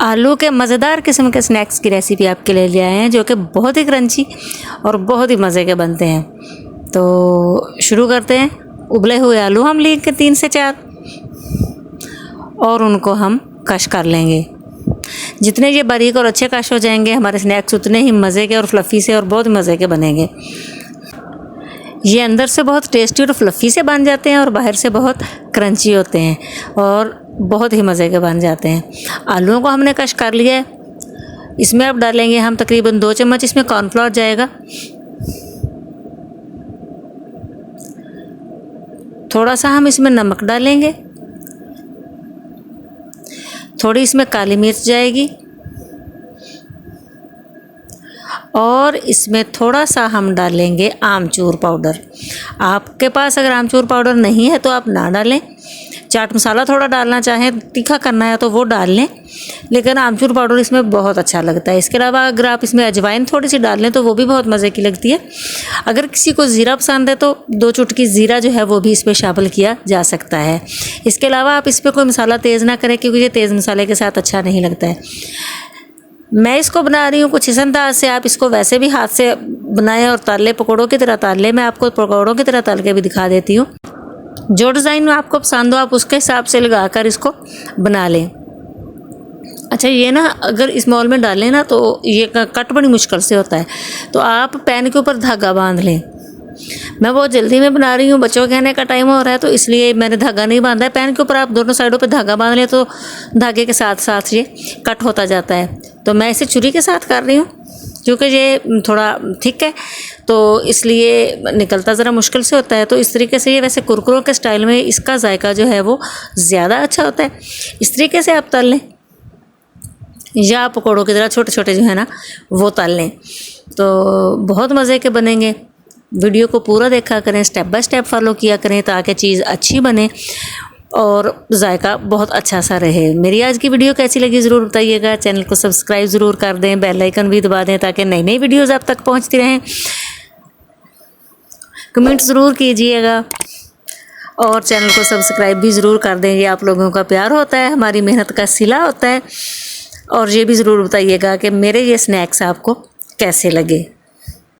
आलू के मज़ेदार किस्म के स्नैक्स की रेसिपी आपके लिए ले आए हैं, जो कि बहुत ही क्रंची और बहुत ही मज़े के बनते हैं। तो शुरू करते हैं। उबले हुए आलू हम लेंगे 3 से 4 और उनको हम कश कर लेंगे। जितने ये बारीक और अच्छे कश हो जाएंगे हमारे स्नैक्स उतने ही मज़े के और फ्लफ़ी से और बहुत मज़े के बनेंगे। ये अंदर से बहुत टेस्टी और फ्लफ़ी से बन जाते हैं और बाहर से बहुत क्रंची होते हैं और बहुत ही मज़े के बन जाते हैं। आलूओं को हमने कश कर लिया है। इसमें अब डालेंगे हम तकरीबन 2 चम्मच इसमें कॉर्नफ्लोर जाएगा। थोड़ा सा हम इसमें नमक डालेंगे। थोड़ी इसमें काली मिर्च जाएगी और इसमें थोड़ा सा हम डालेंगे आमचूर पाउडर। आपके पास अगर आमचूर पाउडर नहीं है तो आप ना डालें। चाट मसाला थोड़ा डालना चाहें, तीखा करना है तो वो डाल लें, लेकिन आमचूर पाउडर इसमें बहुत अच्छा लगता है। इसके अलावा अगर आप इसमें अजवाइन थोड़ी सी डाल लें तो वो भी बहुत मज़े की लगती है। अगर किसी को ज़ीरा पसंद है तो 2 चुटकी ज़ीरा जो है वो भी इस पर शामिल किया जा सकता है। इसके अलावा आप इस पर कोई मसाला तेज़ ना करें, क्योंकि ये तेज़ मसाले के साथ अच्छा नहीं लगता है। मैं इसको बना रही हूँ कुछ इस अंदाज से। आप इसको वैसे भी हाथ से बनाएं और तल लें, पकौड़ों की तरह तल लें। मैं आपको पकौड़ों की तरह तल के भी दिखा देती हूँ। जो डिज़ाइन आपको पसंद हो आप उसके हिसाब से लगाकर इसको बना लें। अच्छा, ये ना अगर इस मॉल में डालें ना तो ये कट बड़ी मुश्किल से होता है, तो आप पैन के ऊपर धागा बांध लें। मैं बहुत जल्दी में बना रही हूँ, बच्चों के खाने का टाइम हो रहा है, तो इसलिए मैंने धागा नहीं बांधा है। पैन के ऊपर आप दोनों साइडों पे धागा बांध लें तो धागे के साथ साथ ये कट होता जाता है। तो मैं इसे छुरी के साथ कर रही हूँ क्योंकि ये थोड़ा थिक है, तो इसलिए निकलता ज़रा मुश्किल से होता है। तो इस तरीके से ये वैसे कुरकुरों के स्टाइल में इसका जायका जो है वो ज़्यादा अच्छा होता है। इस तरीके से आप तल लें या पकौड़ों की तरह छोटे छोटे जो है ना वो तल लें, तो बहुत मज़े के बनेंगे। वीडियो को पूरा देखा करें, स्टेप बाय स्टेप फॉलो किया करें ताकि चीज़ अच्छी बने और जायका बहुत अच्छा सा रहे। मेरी आज की वीडियो कैसी लगी ज़रूर बताइएगा। चैनल को सब्सक्राइब ज़रूर कर दें, बेल आइकन भी दबा दें ताकि नई नई वीडियोज़ आप तक पहुंचती रहें। कमेंट ज़रूर कीजिएगा और चैनल को सब्सक्राइब भी ज़रूर कर दें। ये आप लोगों का प्यार होता है, हमारी मेहनत का सिला होता है। और ये भी ज़रूर बताइएगा कि मेरे ये स्नैक्स आपको कैसे लगे।